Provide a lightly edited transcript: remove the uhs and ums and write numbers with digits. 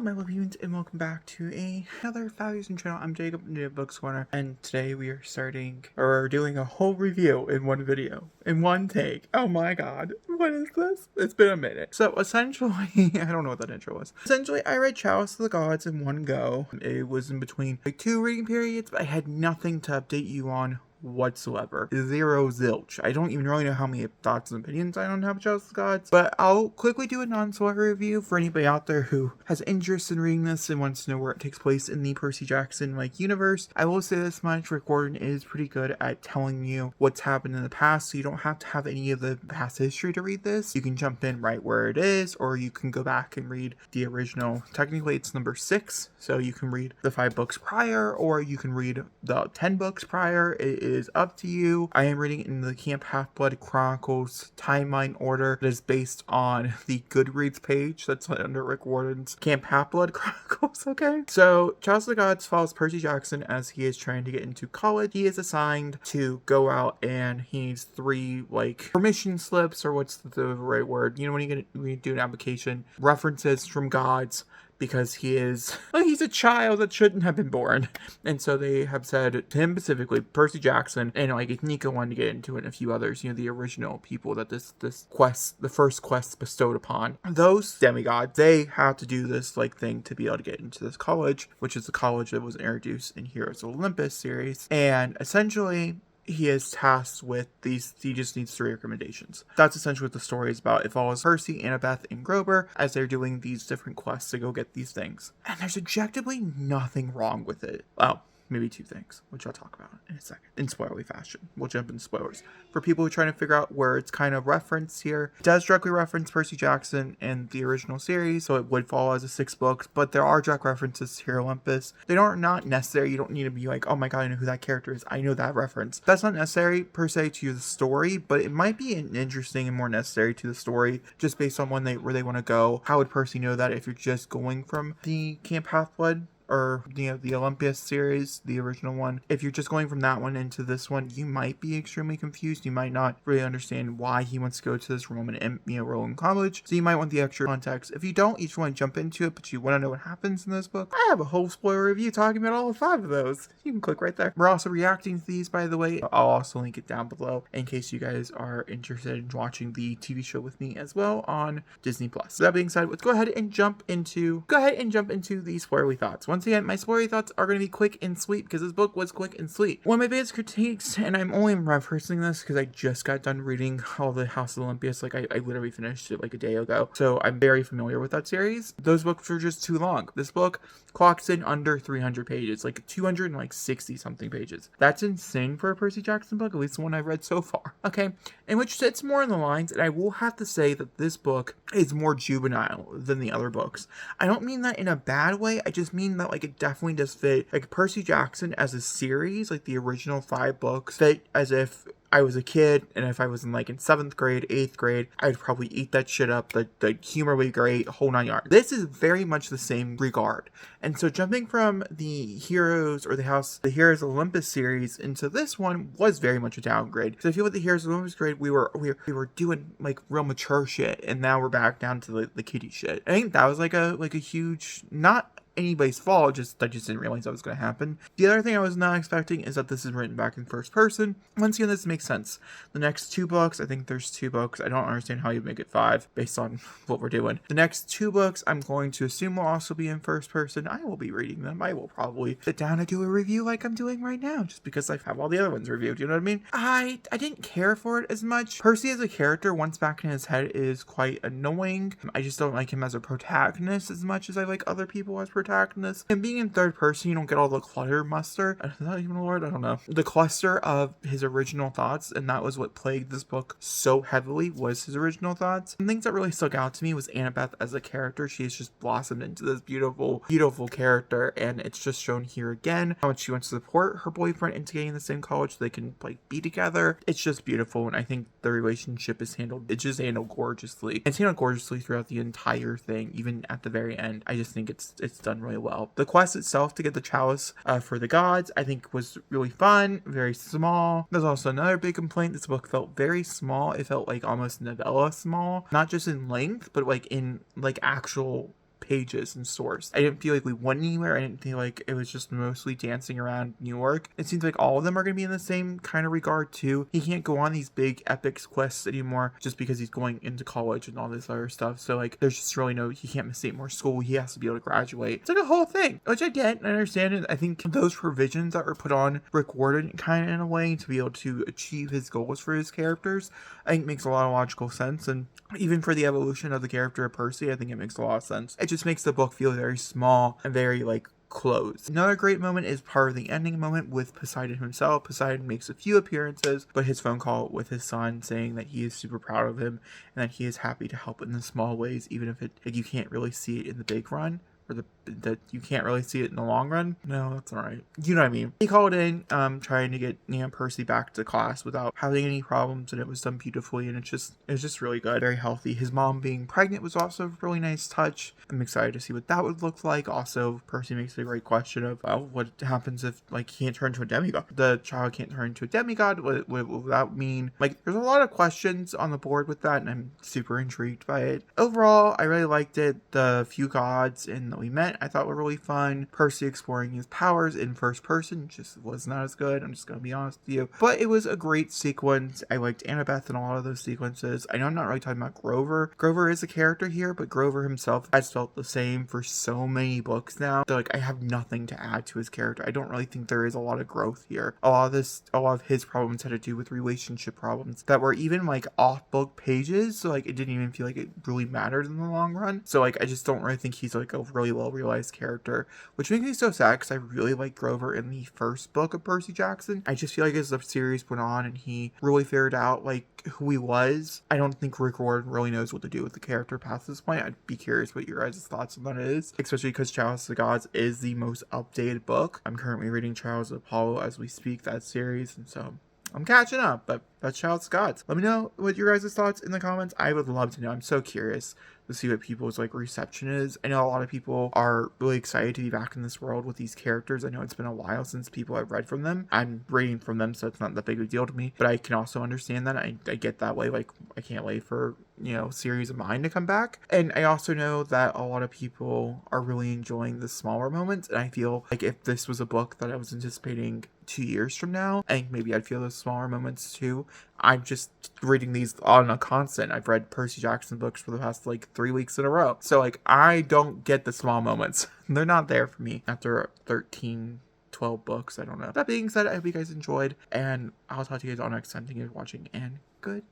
my love humans, and welcome back to another Values channel. I'm Jacob, new Books Corner, and today we are doing a whole review in one video, in one take. Oh my god, what is this? It's been a minute. So essentially, I don't know what that intro was. Essentially, I read Chalice of the Gods in one go. It was in between like 2 reading periods, but I had nothing to update you on whatsoever. Zero zilch. I don't even really know how many thoughts and opinions I don't have about Chalice of the Gods, but I'll quickly do a non-spoiler review for anybody out there who has interest in reading this and wants to know where it takes place in the Percy Jackson universe. I will say this much: Rick Gordon is pretty good at telling you what's happened in the past, so you don't have to have any of the past history to read this. You can jump in right where it is, or you can go back and read the original. Technically it's number 6, so you can read the 5 books prior, or you can read the 10 books prior. It is up to you. I am reading in the Camp Half-Blood Chronicles timeline order that is based on the Goodreads page that's under Rick Warden's Camp Half-Blood Chronicles, okay? So, Chalice of the Gods follows Percy Jackson as he is trying to get into college. He is assigned to go out and he needs 3, permission slips, or what's the right word? You know, when you do an application, references from gods, because he's a child that shouldn't have been born. And so they have said to him specifically, Percy Jackson, and Nico wanted to get into it, and a few others, the original people that this quest, the first quest bestowed upon. Those demigods, they have to do this thing to be able to get into this college, which is the college that was introduced in Heroes of Olympus series. And essentially, he is tasked with these. He just needs 3 recommendations. That's essentially what the story is about. It follows Percy, Annabeth, and Grover as they're doing these different quests to go get these things. And there's objectively nothing wrong with it. Well, maybe 2 things, which I'll talk about in a second, in spoilery fashion. We'll jump into spoilers. For people who are trying to figure out where it's kind of referenced here, it does directly reference Percy Jackson and the original series, so it would follow as a 6 books, but there are direct references to Hero Olympus. They are not necessary. You don't need to be like, oh my god, I know who that character is. I know that reference. That's not necessary per se to the story, but it might be interesting and more necessary to the story, just based on where they want to go. How would Percy know that if you're just going from the Camp Half-Blood, or the Olympus series, the original one? If you're just going from that one into this one, you might be extremely confused. You might not really understand why he wants to go to this Roman college. So you might want the extra context. If you don't, you just want to jump into it, but you want to know what happens in this book, I have a whole spoiler review talking about all 5 of those. You can click right there. We're also reacting to these, by the way. I'll also link it down below in case you guys are interested in watching the TV show with me as well on Disney+. So that being said, let's go ahead and jump into the spoilery thoughts. Once again, my spoilery thoughts are going to be quick and sweet because this book was quick and sweet. One of my biggest critiques, and I'm only referencing this because I just got done reading all the House of Olympus. I literally finished it a day ago, so I'm very familiar with that series. Those books were just too long. This book clocks in under 300 pages, 260 something pages. That's insane for a Percy Jackson book, at least the one I've read so far. Okay, and which sits more in the lines, and I will have to say that this book is more juvenile than the other books. I don't mean that in a bad way. I just mean that it definitely does fit. Percy Jackson as a series, the original 5 books, fit as if I was a kid, and if I was in 7th grade, 8th grade, I'd probably eat that shit up. The humor would be great, whole 9 yards. This is very much the same regard. And so jumping from the Heroes of Olympus series into this one was very much a downgrade. So I feel with the Heroes of Olympus grade, we were doing real mature shit, and now we're back down to the kiddie shit. I think that was a huge, not anybody's fault, I just didn't realize that was going to happen. The other thing I was not expecting is that this is written back in first person. Once again, this makes sense. The next 2 books, I think there's 2 books. I don't understand how you make it 5 based on what we're doing. The next 2 books, I'm going to assume will also be in first person. I will be reading them. I will probably sit down and do a review like I'm doing right now, just because I have all the other ones reviewed. You know what I mean? I didn't care for it as much. Percy as a character, once back in his head, is quite annoying. I just don't like him as a protagonist as much as I like other people as protagonists. And being in third person, you don't get all the clutter muster. Is that even a word? I don't know. The cluster of his original thoughts, and that was what plagued this book so heavily, was his original thoughts. And things that really stuck out to me was Annabeth as a character. She's just blossomed into this beautiful, beautiful character, and it's just shown here again how much she wants to support her boyfriend into getting in the same college so they can be together. It's just beautiful, and I think the relationship is handled gorgeously. It's handled gorgeously throughout the entire thing, even at the very end. I just think it's done really well. The quest itself to get the chalice for the gods, I think was really fun, very small. There's also another big complaint. This book felt very small. It felt almost novella small, not just in length, but in actual pages and source. I didn't feel like we went anywhere. I didn't feel like it was just mostly dancing around New York. It seems like all of them are going to be in the same kind of regard too. He can't go on these big epic quests anymore just because he's going into college and all this other stuff. So like there's just really no, he can't miss more school. He has to be able to graduate. It's like a whole thing, which I get and I understand it. I think those provisions that were put on Rick Warden kind of in a way to be able to achieve his goals for his characters, I think makes a lot of logical sense. And even for the evolution of the character of Percy, I think it makes a lot of sense. It just makes the book feel very small and very like closed. Another great moment is part of the ending moment with Poseidon himself. Poseidon makes a few appearances, but his phone call with his son saying that he is super proud of him and that he is happy to help in the small ways, even if you can't really see it in the big run. Or that you can't really see it in the long run. No, that's all right. You know what I mean. He called in, trying to get Percy back to class without having any problems, and it was done beautifully, and it was just really good, very healthy. His mom being pregnant was also a really nice touch. I'm excited to see what that would look like. Also, Percy makes a great question of, well, what happens if like he can't turn into a demigod? The child can't turn into a demigod. What will that mean? Like, there's a lot of questions on the board with that, and I'm super intrigued by it. Overall, I really liked it. The few gods that we met I thought were really fun. Percy exploring his powers in first person just was not as good. I'm just gonna be honest with you, but it was a great sequence. I liked Annabeth in a lot of those sequences. I know I'm not really talking about Grover. Grover is a character here, but Grover himself has felt the same for so many books now that like I have nothing to add to his character. I don't really think there is a lot of growth here. A lot of his problems had to do with relationship problems that were even like off book pages, so like it didn't even feel like it really mattered in the long run. So like I just don't really think he's like a really well realized character, which makes me so sad because I really liked Grover in the first book of Percy Jackson. I just feel like as the series went on and he really figured out like who he was, I don't think Rick Warden really knows what to do with the character past this point. I'd be curious what your guys' thoughts on that is, especially because Chalice of the Gods is the most updated book. I'm currently reading Trials of Apollo as we speak, that series, and so I'm catching up, but that's Chalice of the Gods. Let me know what your guys' thoughts in the comments. I would love to know. I'm so curious to see what people's like reception is. I know a lot of people are really excited to be back in this world with these characters. I know it's been a while since people have read from them. I'm reading from them, so it's not that big of a deal to me, but I can also understand that. I get that way. Like, I can't wait for, series of mine to come back. And I also know that a lot of people are really enjoying the smaller moments, and I feel like if this was a book that I was anticipating 2 years from now, I think maybe I'd feel those smaller moments too. I'm just reading these on a constant. I've read Percy Jackson books for the past like 3 weeks in a row. So like I don't get the small moments. They're not there for me after 13, 12 books. I don't know. That being said, I hope you guys enjoyed, and I'll talk to you guys all next time. Thank you for watching, and good